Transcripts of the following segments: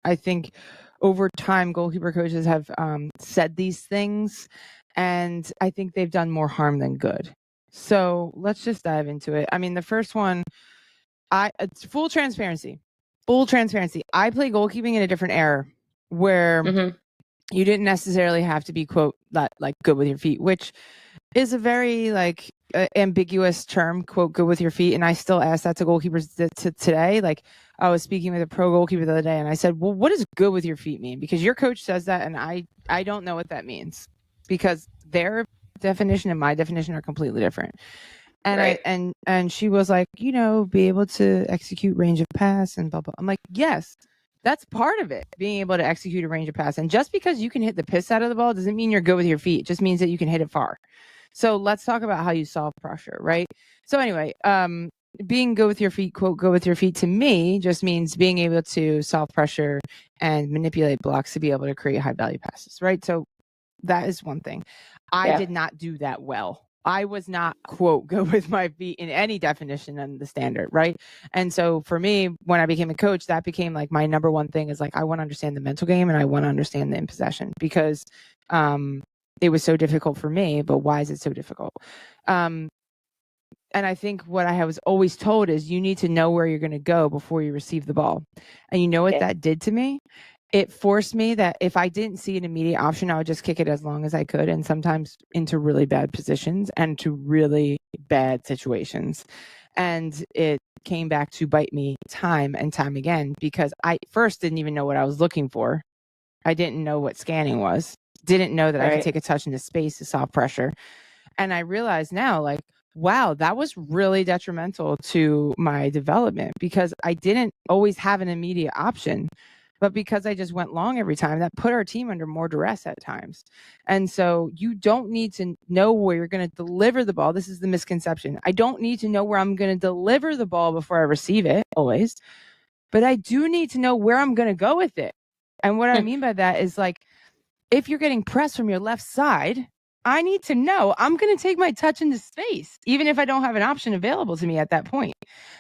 I think over time, goalkeeper coaches have said these things, and I think they've done more harm than good. So let's just dive into it. I mean, the first one, it's full transparency. Full transparency. I play goalkeeping in a different era where you didn't necessarily have to be, quote, like good with your feet, which is a very like ambiguous term, quote, good with your feet. And I still ask that to goalkeepers today. Like, I was speaking with a pro goalkeeper the other day and I said, well, what does good with your feet mean? Because your coach says that and I don't know what that means, because their definition and my definition are completely different. And Right. and she was like, be able to execute range of pass and blah blah. I'm like, yes, that's part of it, being able to execute a range of pass. And just because you can hit the piss out of the ball doesn't mean you're good with your feet. It just means that you can hit it far. So let's talk about how you solve pressure, right? So anyway, being good with your feet, quote, good with your feet, to me just means being able to solve pressure and manipulate blocks to be able to create high value passes, right? So that is one thing. I did not do that well. I was not, quote, good with my feet in any definition in the standard, right? And so for me, when I became a coach, that became like my number one thing, is like, I want to understand the mental game and I want to understand the in possession, because it was so difficult for me. But why is it so difficult? And I think what I was always told is you need to know where you're going to go before you receive the ball. And you know what that did to me? It forced me that if I didn't see an immediate option, I would just kick it as long as I could, and sometimes into really bad positions and to really bad situations. And it came back to bite me time and time again, because I first didn't even know what I was looking for. I didn't know what scanning was, didn't know that I could take a touch into space to solve pressure. And I realize now, like, wow, that was really detrimental to my development, because I didn't always have an immediate option. But because I just went long every time, that put our team under more duress at times. And so you don't need to know where you're going to deliver the ball. This is the misconception. I don't need to know where I'm going to deliver the ball before I receive it, always. But I do need to know where I'm going to go with it. And what I mean by that is, like, if you're getting pressed from your left side, I need to know I'm going to take my touch into space, even if I don't have an option available to me at that point.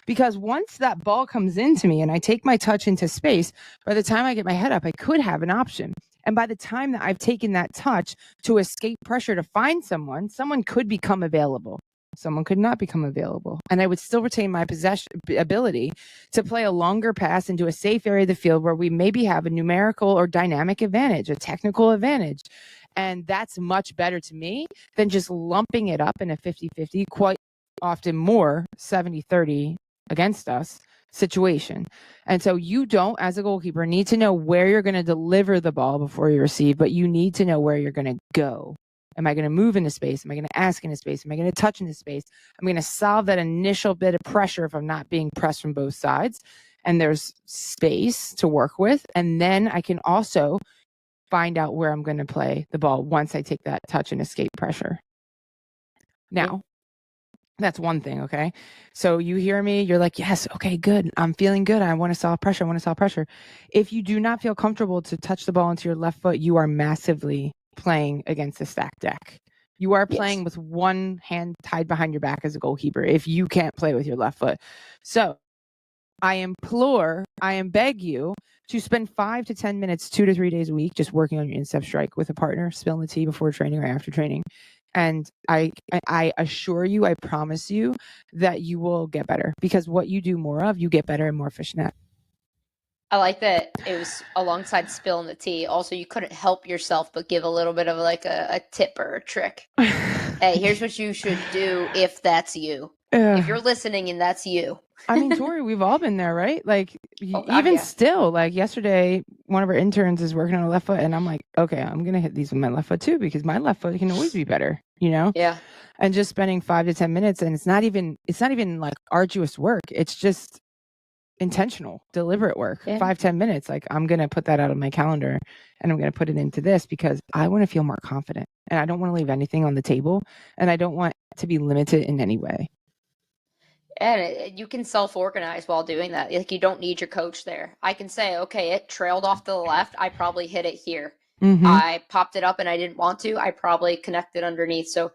Because once that ball comes into me and I take my touch into space, by the time I get my head up, I could have an option. And by the time that I've taken that touch to escape pressure to find someone could become available. Someone could not become available. And I would still retain my ability to play a longer pass into a safe area of the field where we maybe have a numerical or dynamic advantage, a technical advantage. And that's much better to me than just lumping it up in a 50-50, quite often more 70-30 against us situation. And so you don't, as a goalkeeper, need to know where you're going to deliver the ball before you receive, but you need to know where you're going to go. Am I going to move into space? Am I going to ask into space? Am I going to touch into space? I'm going to solve that initial bit of pressure if I'm not being pressed from both sides and there's space to work with. And then I can also find out where I'm going to play the ball once I take that touch and escape pressure. Now, that's one thing, okay? So you hear me, you're like, yes, okay, good. I'm feeling good. I want to solve pressure. I want to solve pressure. If you do not feel comfortable to touch the ball into your left foot, you are massively playing against a stacked deck. You are playing with one hand tied behind your back as a goalkeeper if you can't play with your left foot. So I beg you to spend 5 to 10 minutes, 2 to 3 days a week, just working on your instep strike with a partner, spilling the tea before training or after training. And I assure you, I promise you that you will get better, because what you do more of, you get better and more efficient at. I like that it was alongside spilling the tea. Also, you couldn't help yourself but give a little bit of like a tip or a trick. Hey, here's what you should do if that's you. If you're listening and that's you. I mean, Tori, we've all been there, right? Like, God, still, like yesterday, one of our interns is working on a left foot, and I'm like, okay, I'm going to hit these with my left foot too, because my left foot can always be better, Yeah. And just spending 5 to 10 minutes, and it's not even like arduous work. It's just intentional, deliberate work. 5-10 minutes. Like, I'm going to put that out of my calendar and I'm going to put it into this, because I want to feel more confident and I don't want to leave anything on the table, and I don't want to be limited in any way. And you can self-organize while doing that. Like, you don't need your coach there. I can say, okay, it trailed off to the left. I probably hit it here. I popped it up and I didn't want to. I probably connected underneath. So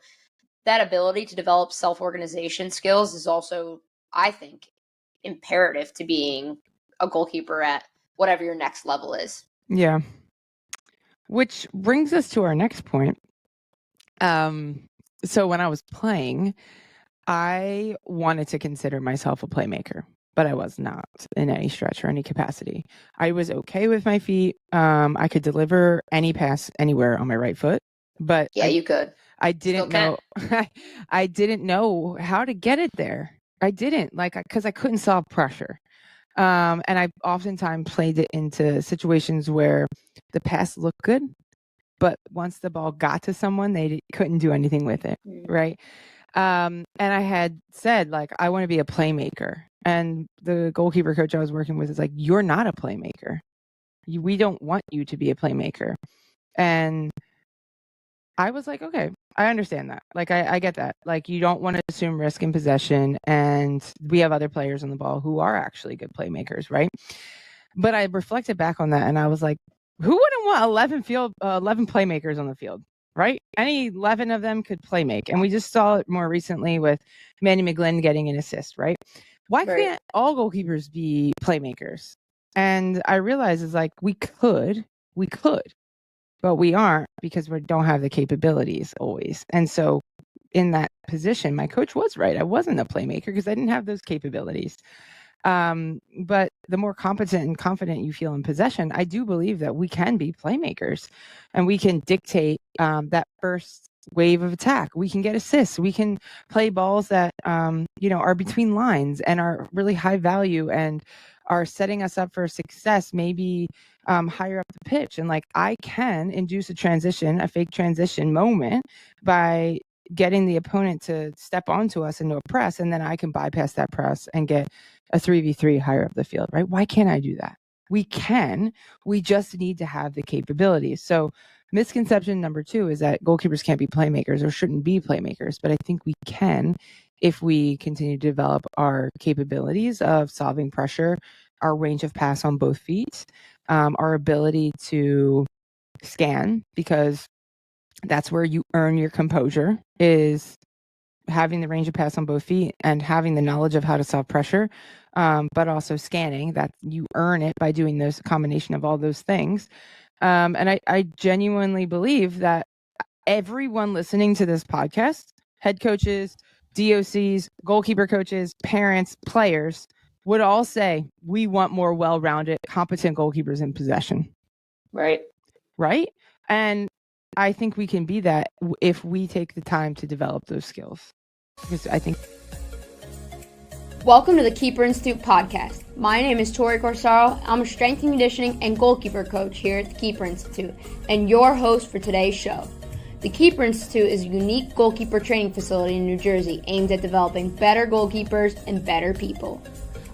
that ability to develop self-organization skills is also, I think, imperative to being a goalkeeper at whatever your next level is. Yeah. Which brings us to our next point. So when I was playing, I wanted to consider myself a playmaker, but I was not in any stretch or any capacity. I was okay with my feet. I could deliver any pass anywhere on my right foot, but you could. I didn't know. I didn't know how to get it there. I didn't because I couldn't solve pressure. And I oftentimes played it into situations where the pass looked good, but once the ball got to someone, they couldn't do anything with it, right? And I had said, I want to be a playmaker. And the goalkeeper coach I was working with is like, you're not a playmaker. We don't want you to be a playmaker. And I was like, okay, I understand that. I get that. You don't want to assume risk in possession. And we have other players on the ball who are actually good playmakers, right? But I reflected back on that and I was like, who wouldn't want 11 playmakers on the field, right? Any 11 of them could play make. And we just saw it more recently with Manny McGlynn getting an assist, right? Why can't all goalkeepers be playmakers? And I realized we could, but we aren't because we don't have the capabilities always. And so in that position, my coach was right. I wasn't a playmaker because I didn't have those capabilities. But the more competent and confident you feel in possession, I do believe that we can be playmakers and we can dictate that first wave of attack. We can get assists. We can play balls that, are between lines and are really high value and are setting us up for success, maybe higher up the pitch. And I can induce a fake transition moment by getting the opponent to step onto us into a press, and then I can bypass that press and get a 3v3 higher up the field, right? Why can't I do that? We can. We just need to have the capabilities. So misconception number 2 is that goalkeepers can't be playmakers or shouldn't be playmakers, but I think we can if we continue to develop our capabilities of solving pressure, our range of pass on both feet, our ability to scan, because that's where you earn your composure, is having the range of pass on both feet and having the knowledge of how to solve pressure, but also scanning. That you earn it by doing those combination of all those things. And I genuinely believe that everyone listening to this podcast, head coaches, DOCs, goalkeeper coaches, parents, players, would all say we want more well-rounded, competent goalkeepers in possession. Right. And I think we can be that if we take the time to develop those skills. Because I think. Welcome to the Keeper Institute podcast. My name is Tori Corsaro. I'm a strength and conditioning and goalkeeper coach here at the Keeper Institute and your host for today's show. The Keeper Institute is a unique goalkeeper training facility in New Jersey aimed at developing better goalkeepers and better people.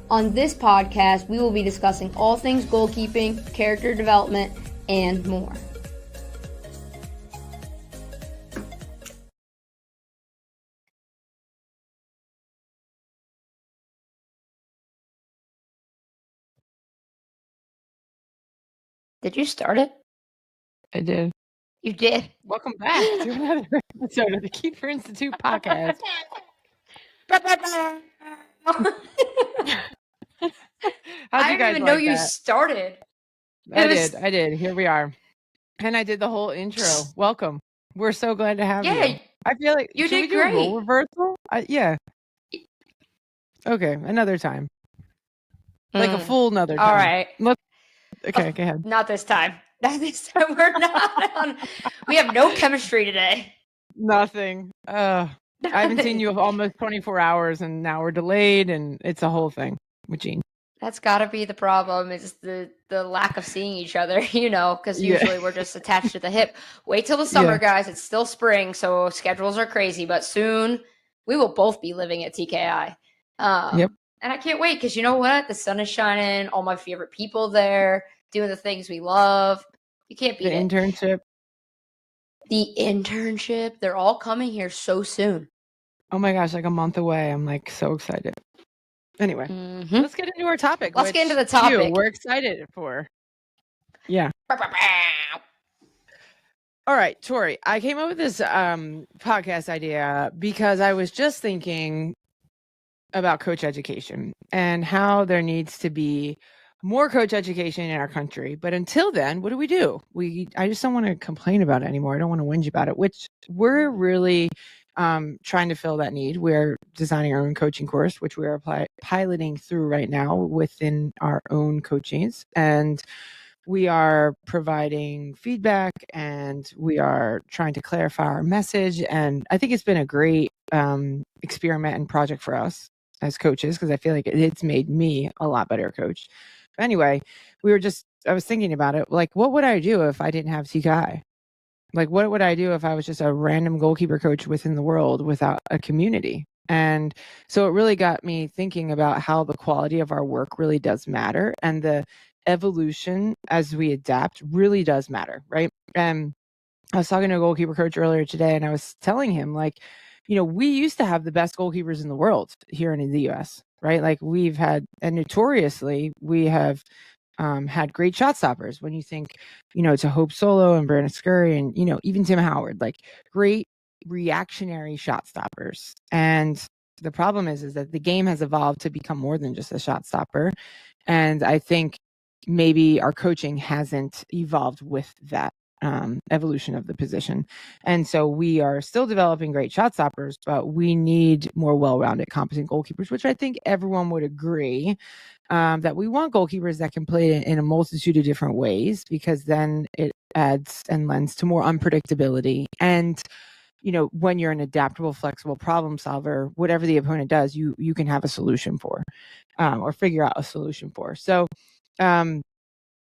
On this podcast, we will be discussing all things goalkeeping, character development, and more. Did you start it? I did. You did. Welcome back to another episode of the Keeper Institute podcast. I didn't even know you started. I did. Here we are. And I did the whole intro. Welcome. We're so glad to have you. I feel like you did great. A role reversal? Yeah. Okay, another time. A full another time. All right. Okay, go ahead. Not this time. This time we're not on. We have no chemistry today. Nothing. I haven't seen you of almost 24 hours, and now we're delayed, and it's a whole thing with Gene. That's got to be the problem, is the lack of seeing each other, because usually we're just attached to the hip. Wait till the summer, guys. It's still spring, so schedules are crazy, but soon we will both be living at TKI. Yep. And I can't wait because you know what? The sun is shining, all my favorite people there, doing the things we love. You can't beat it. The internship. They're all coming here so soon. Oh my gosh, a month away. I'm so excited. Anyway, let's get into our topic. Let's get into the topic. We're excited for. Yeah. All right, Tori, I came up with this podcast idea because I was just thinking about coach education and how there needs to be more coach education in our country. But until then, what do? I just don't want to complain about it anymore. I don't want to whinge about it, which we're really trying to fill that need. We're designing our own coaching course, which we are piloting through right now within our own coachings. And we are providing feedback, and we are trying to clarify our message. And I think it's been a great experiment and project for us as coaches, because I feel like it's made me a lot better coach. But anyway, I was thinking about it, like, what would I do if I didn't have TKI? Like, what would I do if I was just a random goalkeeper coach within the world without a community? And so it really got me thinking about how the quality of our work really does matter, and the evolution as we adapt really does matter, right? And I was talking to a goalkeeper coach earlier today, and I was telling him, like, we used to have the best goalkeepers in the world here in the US, right? Like, we've had, and notoriously, we have had great shot stoppers. When you think, to Hope Solo and Brandon Scurry and, even Tim Howard, like, great reactionary shot stoppers. And the problem is that the game has evolved to become more than just a shot stopper. And I think maybe our coaching hasn't evolved with that evolution of the position. And so we are still developing great shot stoppers, but we need more well-rounded, competent goalkeepers, which I think everyone would agree that we want goalkeepers that can play in a multitude of different ways, because then it adds and lends to more unpredictability. And when you're an adaptable, flexible problem solver, whatever the opponent does, you can have a solution for, or figure out a solution for. So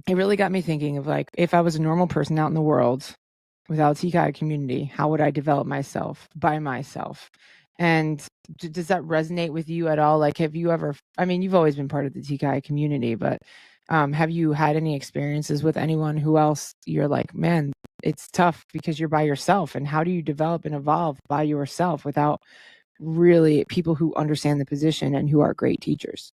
it really got me thinking of, like, if I was a normal person out in the world without a TKI community, how would I develop myself by myself? And does that resonate with you at all? Like, have you ever, you've always been part of the TKI community, but have you had any experiences with anyone who else you're like, man, it's tough because you're by yourself? And how do you develop and evolve by yourself without really people who understand the position and who are great teachers?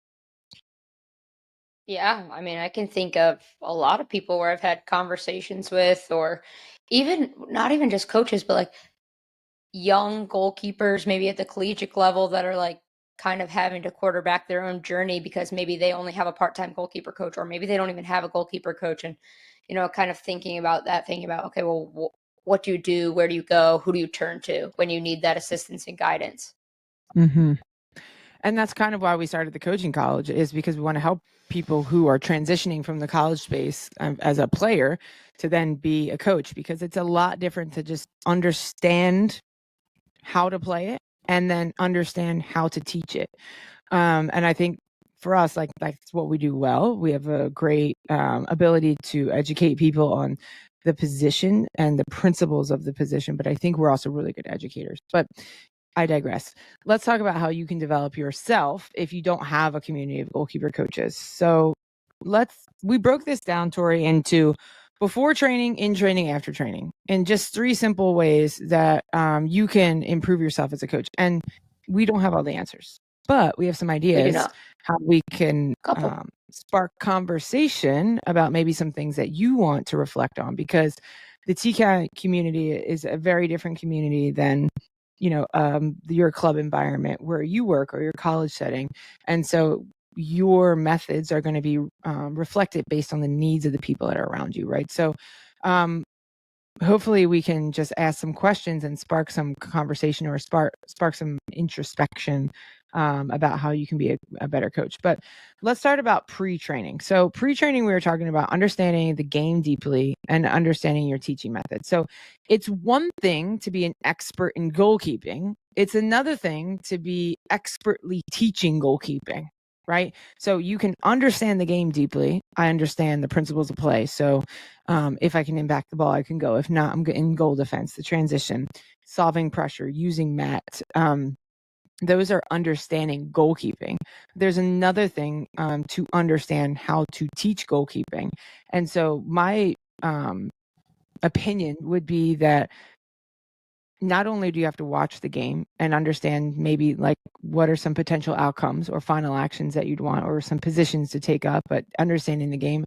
Yeah, I can think of a lot of people where I've had conversations with, or even not even just coaches, but like young goalkeepers, maybe at the collegiate level, that are like kind of having to quarterback their own journey because maybe they only have a part-time goalkeeper coach, or maybe they don't even have a goalkeeper coach. And, kind of thinking about that, thinking about, okay, well, what do you do? Where do you go? Who do you turn to when you need that assistance and guidance? Mm-hmm. And that's kind of why we started the coaching college, is because we want to help people who are transitioning from the college space as a player to then be a coach, because it's a lot different to just understand how to play it and then understand how to teach it. And I think for us, like, that's what we do well. We have a great ability to educate people on the position and the principles of the position, but I think we're also really good educators. But I digress. Let's talk about how you can develop yourself if you don't have a community of goalkeeper coaches. So we broke this down, Tori, into before training, in training, after training, in just 3 simple ways that you can improve yourself as a coach. And we don't have all the answers, but we have some ideas how we can spark conversation about maybe some things that you want to reflect on, because the TKI community is a very different community than your club environment where you work, or your college setting. And so your methods are going to be reflected based on the needs of the people that are around you, right? So hopefully we can just ask some questions and spark some conversation, or spark some introspection about how you can be a better coach. But let's start about pre-training. So pre-training, we were talking about understanding the game deeply and understanding your teaching method. So it's one thing to be an expert in goalkeeping. It's another thing to be expertly teaching goalkeeping, right? So you can understand the game deeply. I understand the principles of play. So if I can impact the ball, I can go. If not, I'm in goal defense, the transition, solving pressure, using mat. Those are understanding goalkeeping. There's another thing to understand how to teach goalkeeping. And so my opinion would be that not only do you have to watch the game and understand maybe like what are some potential outcomes or final actions that you'd want, or some positions to take up, but understanding the game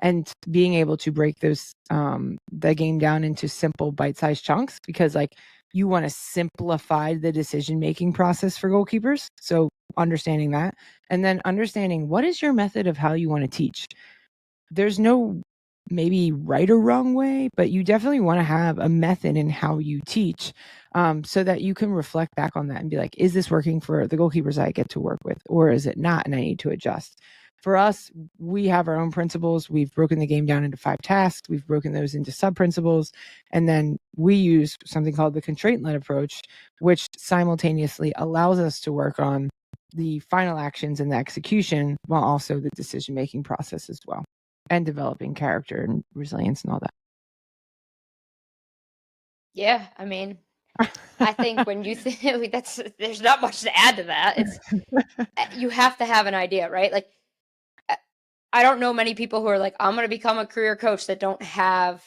and being able to break those the game down into simple bite-sized chunks, because like you want to simplify the decision-making process for goalkeepers. So understanding that, and then understanding what is your method of how you want to teach. There's no maybe right or wrong way, but you definitely want to have a method in how you teach, so that you can reflect back on that and be like, is this working for the goalkeepers I get to work with, or is it not, and I need to adjust? For us, we have our own principles. We've broken the game down into 5 tasks. We've broken those into sub-principles. And then we use something called the constraint-led approach, which simultaneously allows us to work on the final actions and the execution while also the decision-making process as well, and developing character and resilience and all that. Yeah, I mean, I think when you think there's not much to add to that. It's you have to have an idea, right? Like, I don't know many people who are like, I'm going to become a career coach that don't have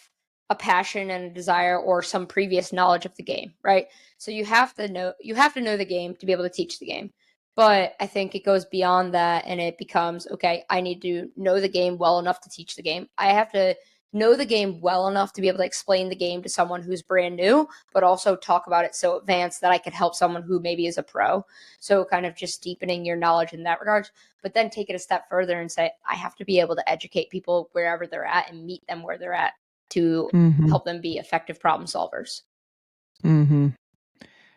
a passion and a desire or some previous knowledge of the game, right? So you have to know the game to be able to teach the game. But I think it goes beyond that, and it becomes, okay, I need to know the game well enough to teach the game. I have to know the game well enough to be able to explain the game to someone who's brand new, but also talk about it so advanced that I could help someone who maybe is a pro. So kind of just deepening your knowledge in that regard, but then take it a step further and say, I have to be able to educate people wherever they're at and meet them where they're at to help them be effective problem solvers.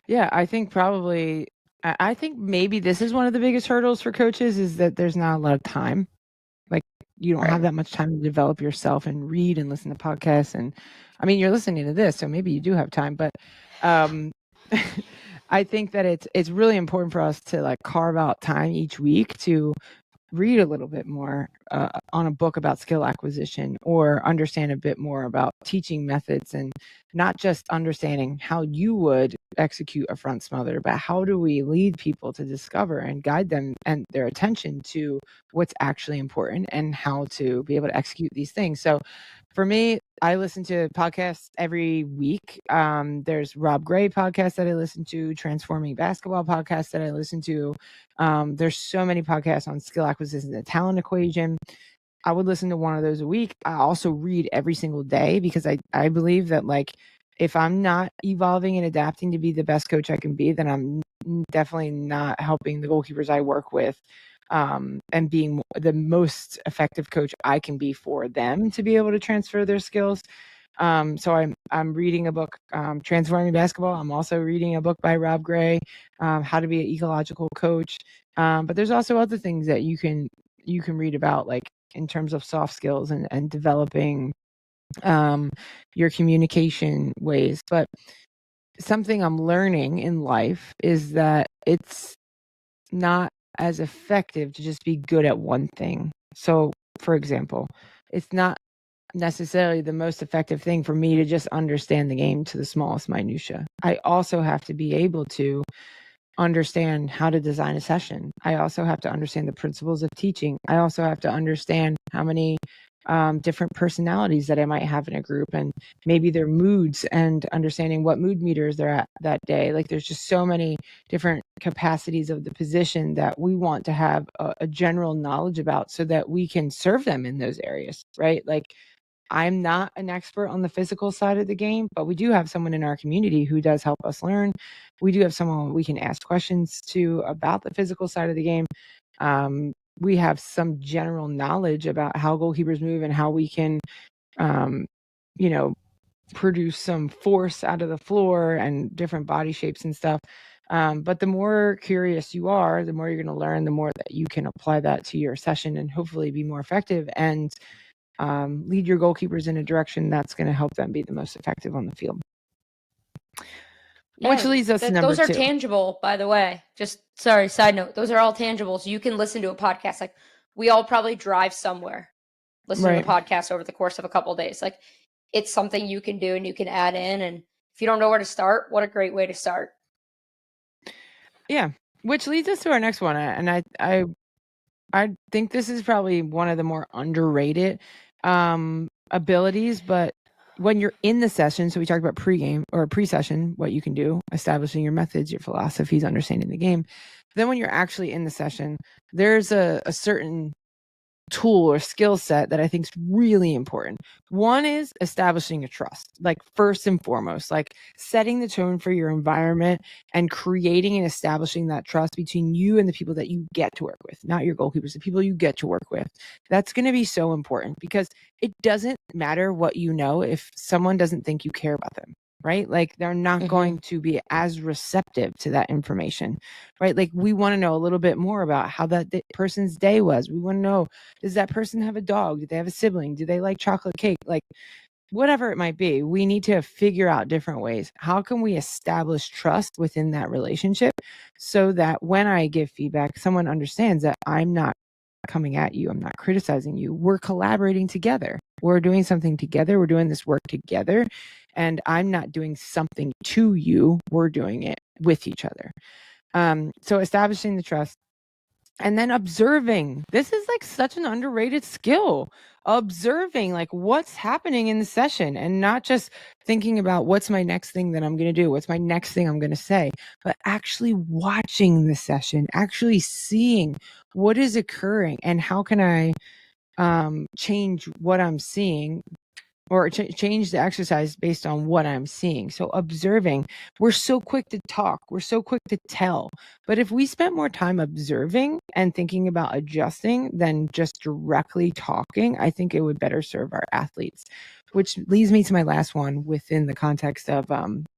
Yeah, I think maybe this is one of the biggest hurdles for coaches, is that there's not a lot of time. Like, you don't have that much time to develop yourself and read and listen to podcasts. And I mean, you're listening to this, so maybe you do have time, but I think that it's really important for us to like carve out time each week to read a little bit more on a book about skill acquisition, or understand a bit more about teaching methods, and not just understanding how you would execute a front smother, but how do we lead people to discover and guide them and their attention to what's actually important and how to be able to execute these things. So for me, I listen to podcasts every week. There's Rob Gray podcast that I listen to, Transforming Basketball podcast that I listen to. There's so many podcasts on skill acquisition, the talent equation. I would listen to one of those a week. I also read every single day, because I believe that, like, if I'm not evolving and adapting to be the best coach I can be, then I'm definitely not helping the goalkeepers I work with, and being the most effective coach I can be for them to be able to transfer their skills. So I'm reading a book, Transforming Basketball. I'm also reading a book by Rob Gray, How to Be an Ecological Coach. But there's also other things that you can read about, like in terms of soft skills and developing your communication ways. But something I'm learning in life is that it's not as effective to just be good at one thing. So, for example, it's not necessarily the most effective thing for me to just understand the game to the smallest minutia. I also have to be able to understand how to design a session. I also have to understand the principles of teaching. I also have to understand how many different personalities that I might have in a group, and maybe their moods, and understanding what mood meters they're at that day. Like, there's just so many different capacities of the position that we want to have a general knowledge about, so that we can serve them in those areas, right? Like, I'm not an expert on the physical side of the game, but we do have someone in our community who does help us learn. We do have someone we can ask questions to about the physical side of the game. We have some general knowledge about how goalkeepers move and how we can, produce some force out of the floor and different body shapes and stuff. But the more curious you are, the more you're going to learn, the more that you can apply that to your session and hopefully be more effective and lead your goalkeepers in a direction that's going to help them be the most effective on the field. Which leads us to number 2. Those are tangible, by the way. Just, sorry, side note. Those are all tangible. So you can listen to a podcast. Like, we all probably drive somewhere, listen to the podcast over the course of a couple of days. Like, it's something you can do and you can add in. And if you don't know where to start, what a great way to start. Yeah. Which leads us to our next one. And I think this is probably one of the more underrated abilities, but when you're in the session, so we talked about pregame or pre-session, what you can do, establishing your methods, your philosophies, understanding the game. Then when you're actually in the session, there's a certain tool or skill set that I think is really important. One is establishing a trust, like first and foremost, like setting the tone for your environment and creating and establishing that trust between you and the people that you get to work with, not your goalkeepers, the people you get to work with. That's going to be so important because it doesn't matter what you know if someone doesn't think you care about them. Right? Like they're not going to be as receptive to that information, right? Like we want to know a little bit more about how that person's day was. We want to know, does that person have a dog? Do they have a sibling? Do they like chocolate cake? Like whatever it might be, we need to figure out different ways. How can we establish trust within that relationship so that when I give feedback, someone understands that I'm not coming at you. I'm not criticizing you. We're collaborating together. We're doing something together. We're doing this work together. And I'm not doing something to you. We're doing it with each other. So establishing the trust and then observing. This is like such an underrated skill. Observing like what's happening in the session and not just thinking about what's my next thing that I'm going to do, what's my next thing I'm going to say, but actually watching the session, actually seeing what is occurring and how can I change what I'm seeing or change the exercise based on what I'm seeing. So observing, we're so quick to talk, we're so quick to tell. But if we spent more time observing and thinking about adjusting than just directly talking, I think it would better serve our athletes. Which leads me to my last one within the context of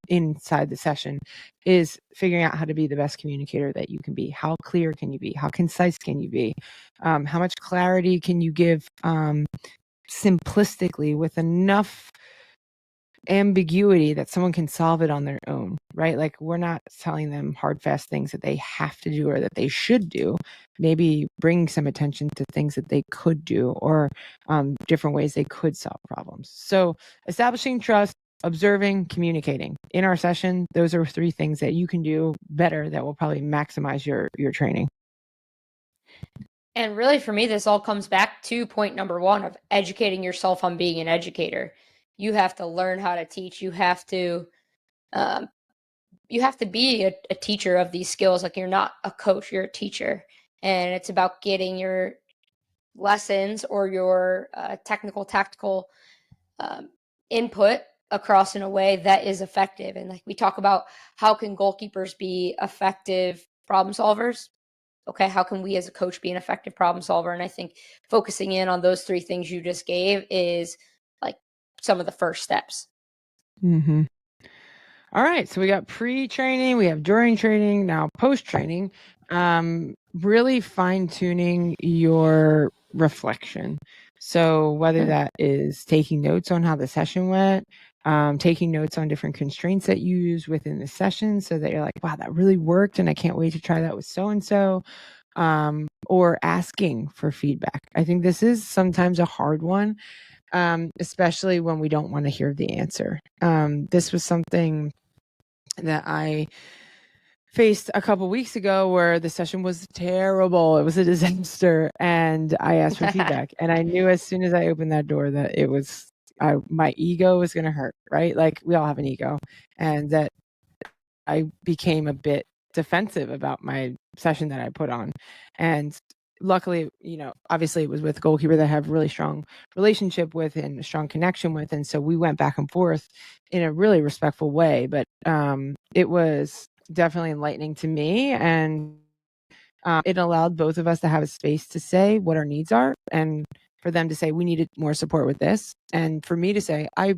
inside the session is figuring out how to be the best communicator that you can be. How clear can you be? How concise can you be? How much clarity can you give simplistically with enough ambiguity that someone can solve it on their own, right? Like we're not telling them hard, fast things that they have to do or that they should do. Maybe bringing some attention to things that they could do or different ways they could solve problems. So establishing trust, observing, communicating. In our session, those are 3 things that you can do better that will probably maximize your training. And really, for me, this all comes back to point number 1 of educating yourself on being an educator. You have to learn how to teach. You have to be a teacher of these skills. Like you're not a coach, you're a teacher. And it's about getting your lessons or your technical, tactical input across in a way that is effective. And like we talk about, how can goalkeepers be effective problem solvers? Okay, how can we as a coach be an effective problem solver? And I think focusing in on those 3 things you just gave is like some of the first steps. Mm-hmm. All right, so we got pre-training, we have during training, now post-training. Really fine-tuning your reflection. So whether that is taking notes on how the session went, taking notes on different constraints that you use within the session so that you're like, wow, that really worked and I can't wait to try that with so-and-so, or asking for feedback. I think this is sometimes a hard one, especially when we don't want to hear the answer. This was something that I faced a couple weeks ago where the session was terrible. It was a disaster. And I asked for feedback. And I knew as soon as I opened that door that it was, my ego was going to hurt, right? Like we all have an ego. And that I became a bit defensive about my session that I put on. And luckily, obviously it was with a goalkeeper that I have a really strong relationship with and a strong connection with. And so we went back and forth in a really respectful way, but it was definitely enlightening to me. And it allowed both of us to have a space to say what our needs are and for them to say, we needed more support with this. And for me to say, I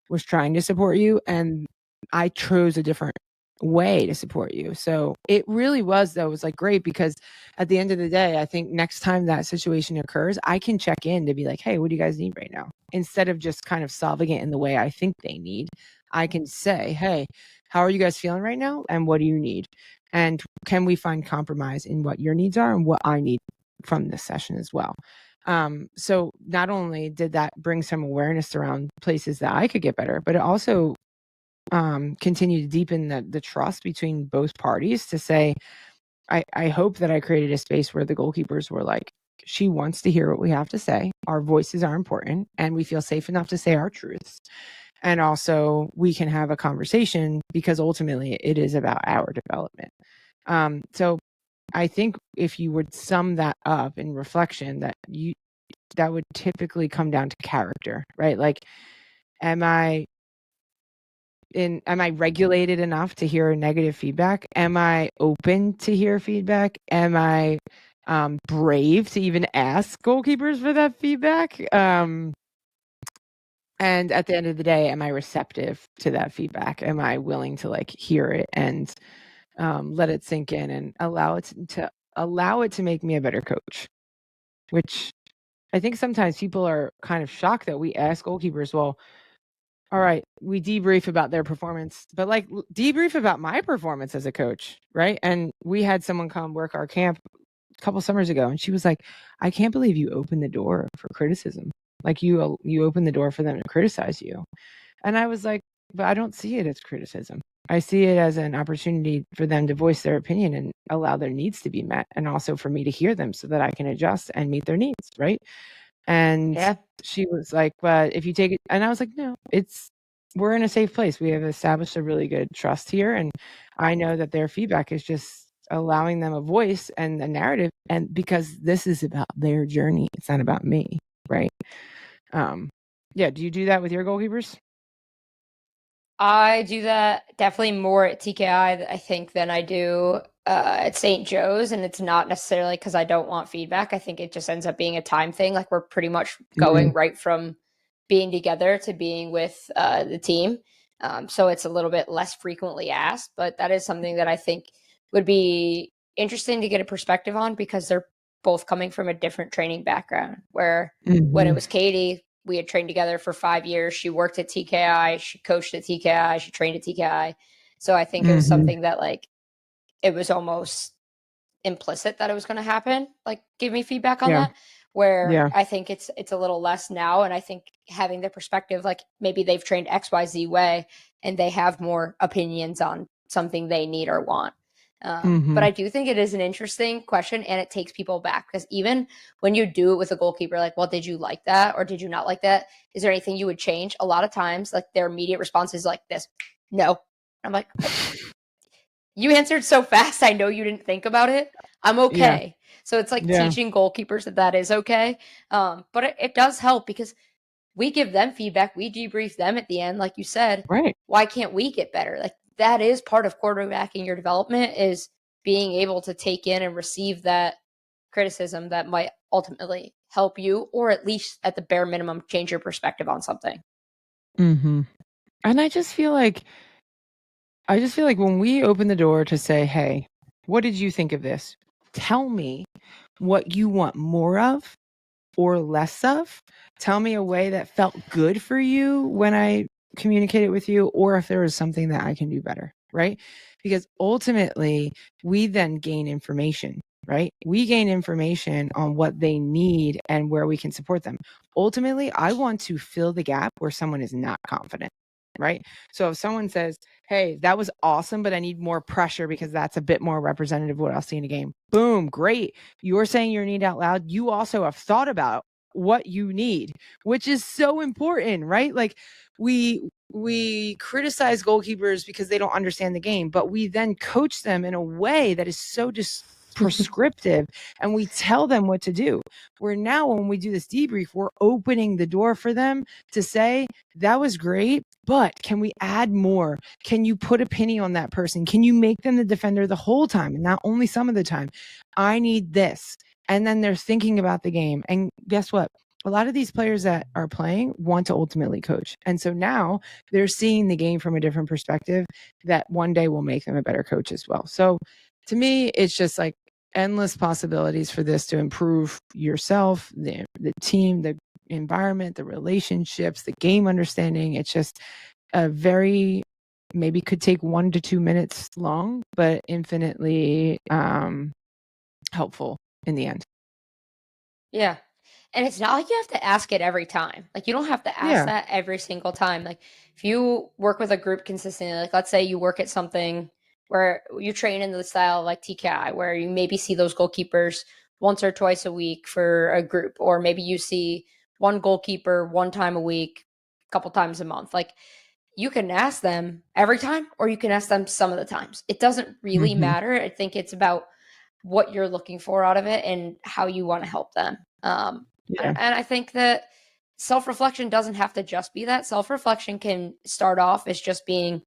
was trying to support you and I chose a different way to support you. So it really was, though, it was like great because at the end of the day, I think next time that situation occurs, I can check in to be like, hey, what do you guys need right now? Instead of just kind of solving it in the way I think they need, I can say, hey, how are you guys feeling right now? And what do you need? And can we find compromise in what your needs are and what I need from this session as well? So not only did that bring some awareness around places that I could get better, but it also continue to deepen the trust between both parties to say, I hope that I created a space where the goalkeepers were like, she wants to hear what we have to say. Our voices are important and we feel safe enough to say our truths. And also we can have a conversation because ultimately it is about our development. So I think if you would sum that up in reflection, that that would typically come down to character, right? Like, am I regulated enough to hear negative feedback? Am I open to hear feedback? Am I brave to even ask goalkeepers for that feedback? And at the end of the day, am I receptive to that feedback? Am I willing to like hear it and let it sink in and allow it to make me a better coach? Which I think sometimes people are kind of shocked that we ask goalkeepers, well, all right, we debrief about their performance, but like debrief about my performance as a coach, right? And we had someone come work our camp a couple summers ago, and she was like, I can't believe you opened the door for criticism. Like you opened the door for them to criticize you. And I was like, but I don't see it as criticism. I see it as an opportunity for them to voice their opinion and allow their needs to be met, and also for me to hear them so that I can adjust and meet their needs, right? And she was like, but if you take it, and I was like, no, we're in a safe place. We have established a really good trust here. And I know that their feedback is just allowing them a voice and a narrative. And because this is about their journey, it's not about me. Right. Yeah. Do you do that with your goalkeepers? I do that definitely more at TKI, I think, than I do at St. Joe's. And it's not necessarily because I don't want feedback. I think it just ends up being a time thing. Like we're pretty much going right from being together to being with the team. So it's a little bit less frequently asked, but that is something that I think would be interesting to get a perspective on, because they're both coming from a different training background, where when it was Katie, we had trained together for 5 years. She worked at TKI. She coached at TKI. She trained at TKI. So I think it was something that like, it was almost implicit that it was going to happen. Like give me feedback on that. Where I think it's a little less now. And I think having the perspective, like maybe they've trained XYZ way and they have more opinions on something they need or want. But I do think it is an interesting question, and it takes people back, because even when you do it with a goalkeeper, like, well, did you like that or did you not like that? Is there anything you would change? A lot of times, like their immediate response is like this, no. I'm like, you answered so fast. I know you didn't think about it. I'm okay. So it's like teaching goalkeepers that is okay. But it does help, because we give them feedback. We debrief them at the end. Like you said, right? Why can't we get better? Like that is part of quarterbacking your development, is being able to take in and receive that criticism that might ultimately help you, or at least at the bare minimum, change your perspective on something. And I just feel like when we open the door to say, hey, what did you think of this? Tell me what you want more of or less of. Tell me a way that felt good for you when I communicated with you, or if there was something that I can do better, right? Because ultimately, we then gain information, right? We gain information on what they need and where we can support them. Ultimately, I want to fill the gap where someone is not confident, right? So if someone says, hey, that was awesome, but I need more pressure because that's a bit more representative of what I'll see in a game. Boom, great. You're saying your need out loud. You also have thought about what you need, which is so important, right? Like we criticize goalkeepers because they don't understand the game, but we then coach them in a way that is so just prescriptive, and we tell them what to do. Where now when we do this debrief, we're opening the door for them to say, that was great, but can we add more? Can you put a penny on that person? Can you make them the defender the whole time and not only some of the time? I need this. And then they're thinking about the game. And guess what? A lot of these players that are playing want to ultimately coach. And so now they're seeing the game from a different perspective that one day will make them a better coach as well. So to me, it's just like endless possibilities for this to improve yourself, the team, the environment, the relationships, the game understanding. It's just a very, maybe could take 1 to 2 minutes long, but infinitely helpful in the end. Yeah. And it's not like you have to ask it every time. Like you don't have to ask that every single time. Like if you work with a group consistently, like let's say you work at something where you train in the style like TKI, where you maybe see those goalkeepers once or twice a week for a group, or maybe you see one goalkeeper one time a week, a couple times a month. Like you can ask them every time, or you can ask them some of the times. It doesn't really matter. I think it's about what you're looking for out of it and how you want to help them. And I think that self-reflection doesn't have to just be that. Self-reflection can start off as just being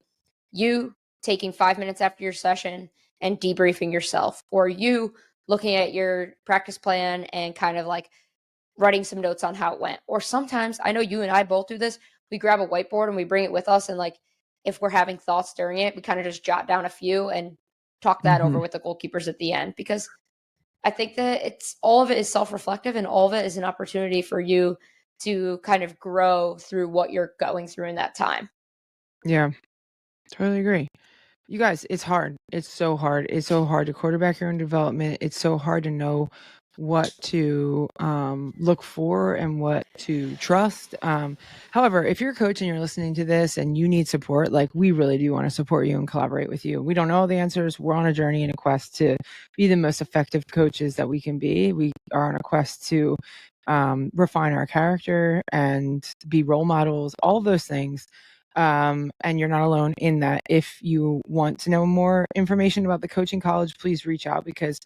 you taking 5 minutes after your session and debriefing yourself, or you looking at your practice plan and kind of like writing some notes on how it went. Or sometimes, I know you and I both do this, we grab a whiteboard and we bring it with us, and like if we're having thoughts during it, we kind of just jot down a few and talk that over with the goalkeepers at the end, because I think that all of it is self-reflective, and all of it is an opportunity for you to kind of grow through what you're going through in that time. Yeah, totally agree. You guys, it's hard. It's so hard. It's so hard to quarterback your own development. It's so hard to know what to look for and what to trust. However, if you're a coach and you're listening to this and you need support, like, we really do want to support you and collaborate with you. We don't know all the answers. We're on a journey and a quest to be the most effective coaches that we can be. We are on a quest to refine our character and be role models, all of those things. And you're not alone in that. If you want to know more information about the coaching college, please reach out, because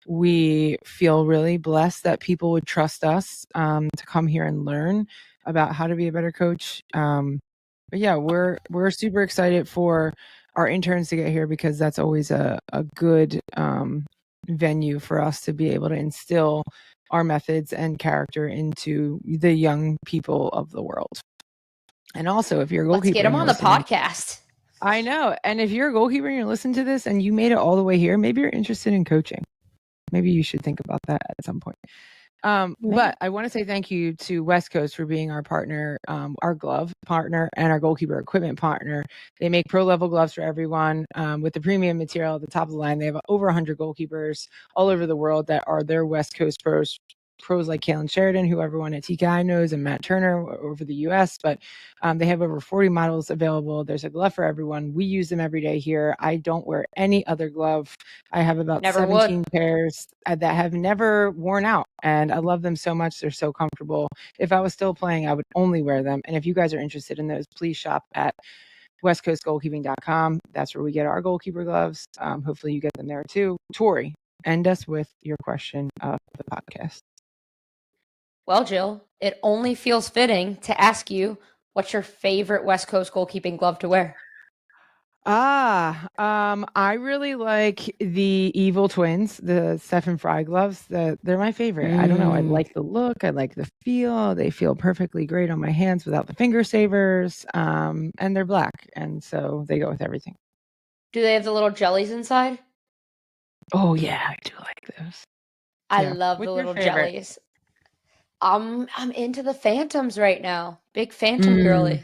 we feel really blessed that people would trust us to come here and learn about how to be a better coach. But yeah, we're super excited for our interns to get here, because that's always a good venue for us to be able to instill our methods and character into the young people of the world. And also, if you're a goalkeeper, let's get them on the podcast. I know. And if you're a goalkeeper and you're listening to this and you made it all the way here, maybe you're interested in coaching. Maybe you should think about that at some point. But I want to say thank you to West Coast for being our partner, our glove partner, and our goalkeeper equipment partner. They make pro level gloves for everyone with the premium material at the top of the line. They have over 100 goalkeepers all over the world that are their West Coast pros like Kalen Sheridan, who everyone at TKI knows, and Matt Turner over the US. But they have over 40 models available. There's a glove for everyone. We use them every day here. I don't wear any other glove. I have about 17 pairs that have never worn out, and I love them so much. They're so comfortable. If I was still playing, I would only wear them. And if you guys are interested in those, please shop at westcoastgoalkeeping.com. That's where we get our goalkeeper gloves. Hopefully you get them there too. Tori, end us with your question of the podcast. Well, Jill, it only feels fitting to ask you, what's your favorite West Coast goalkeeping glove to wear? I really like the Evil Twins, the Stephen Fry gloves. They're my favorite. I don't know. I like the look. I like the feel. They feel perfectly great on my hands without the finger savers. And they're black, and so they go with everything. Do they have the little jellies inside? Oh yeah, I do like those. I love the little jellies. I'm into the Phantoms right now. Big Phantom girly.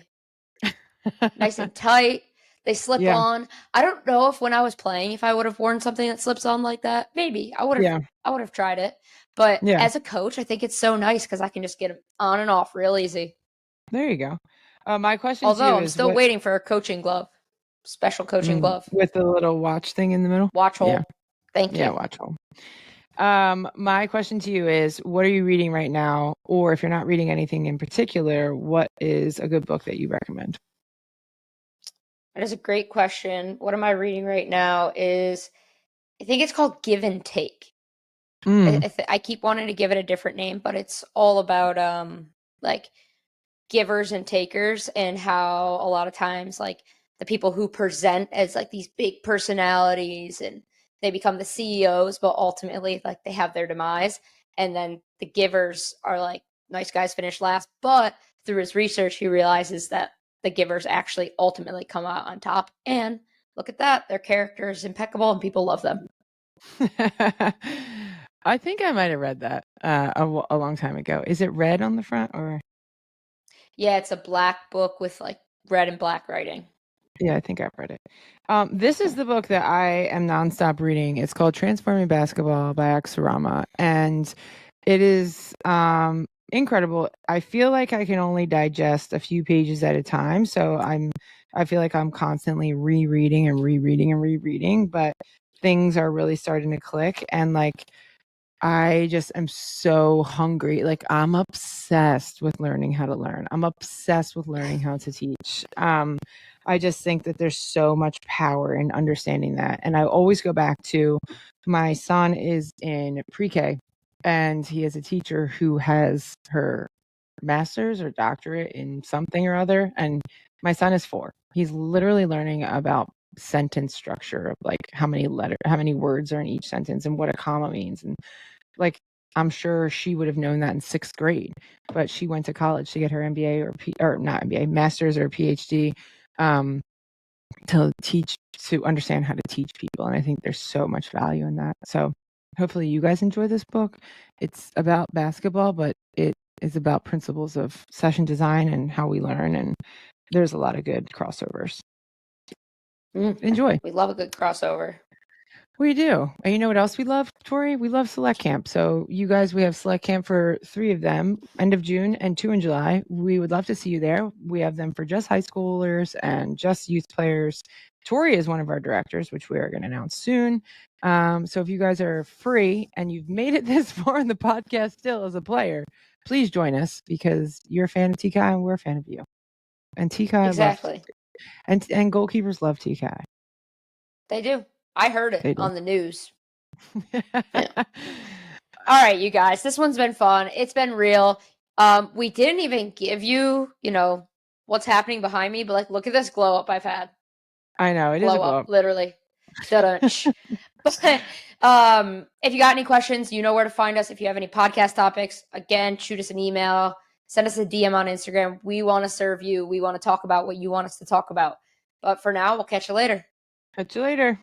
Nice and tight. They slip on. I don't know if when I was playing, if I would have worn something that slips on like that. Maybe I would have tried it. But as a coach, I think it's so nice because I can just get it on and off real easy. There you go. My question to you is, I'm still waiting for a coaching glove, special coaching glove with the little watch thing in the middle. Watch hole. Yeah. Thank you. Yeah, watch hole. My question to you is, what are you reading right now? Or if you're not reading anything in particular, what is a good book that you recommend? That is a great question. What am I reading right now I think it's called Give and Take. I keep wanting to give it a different name, but it's all about like givers and takers, and how a lot of times like the people who present as like these big personalities and they become the CEOs, but ultimately like they have their demise. And then the givers are like, nice guys finish last. But through his research, he realizes that the givers actually ultimately come out on top. And look at that. Their character is impeccable and people love them. I think I might have read that a long time ago. Is it red on the front or? Yeah, it's a black book with like red and black writing. Yeah, I think I've read it. This is the book that I am nonstop reading. It's called Transforming Basketball by Corsaro, and it is incredible. I feel like I can only digest a few pages at a time, so I feel like I'm constantly rereading, but things are really starting to click, and like I just am so hungry. Like I'm obsessed with learning how to learn. I'm obsessed with learning how to teach. I just think that there's so much power in understanding that. And I always go back to my son is in pre-K and he has a teacher who has her master's or doctorate in something or other. And my son is 4. He's literally learning about sentence structure of like how many words are in each sentence and what a comma means. And like, I'm sure she would have known that in 6th grade, but she went to college to get her MBA or not MBA, master's or PhD, to understand how to teach people. And I think there's so much value in that. So hopefully you guys enjoy this book. It's about basketball, but it is about principles of session design and how we learn. And there's a lot of good crossovers. Enjoy. We love a good crossover. We do. And you know what else we love, Tori? We love Select Camp. So you guys, we have Select Camp for 3 of them, end of June and 2 in July. We would love to see you there. We have them for just high schoolers and just youth players. Tori is one of our directors, which we are going to announce soon. So if you guys are free and you've made it this far in the podcast still as a player, please join us because you're a fan of TKI and we're a fan of you. And TKI exactly. And goalkeepers love TKI. They do. I heard it on the news. Yeah. All right, you guys. This one's been fun. It's been real. We didn't even give you, what's happening behind me, but like, look at this glow up I've had. I know it is a glow up, literally. But if you got any questions, you know where to find us. If you have any podcast topics, again, shoot us an email, send us a DM on Instagram. We want to serve you. We want to talk about what you want us to talk about. But for now, we'll catch you later. Catch you later.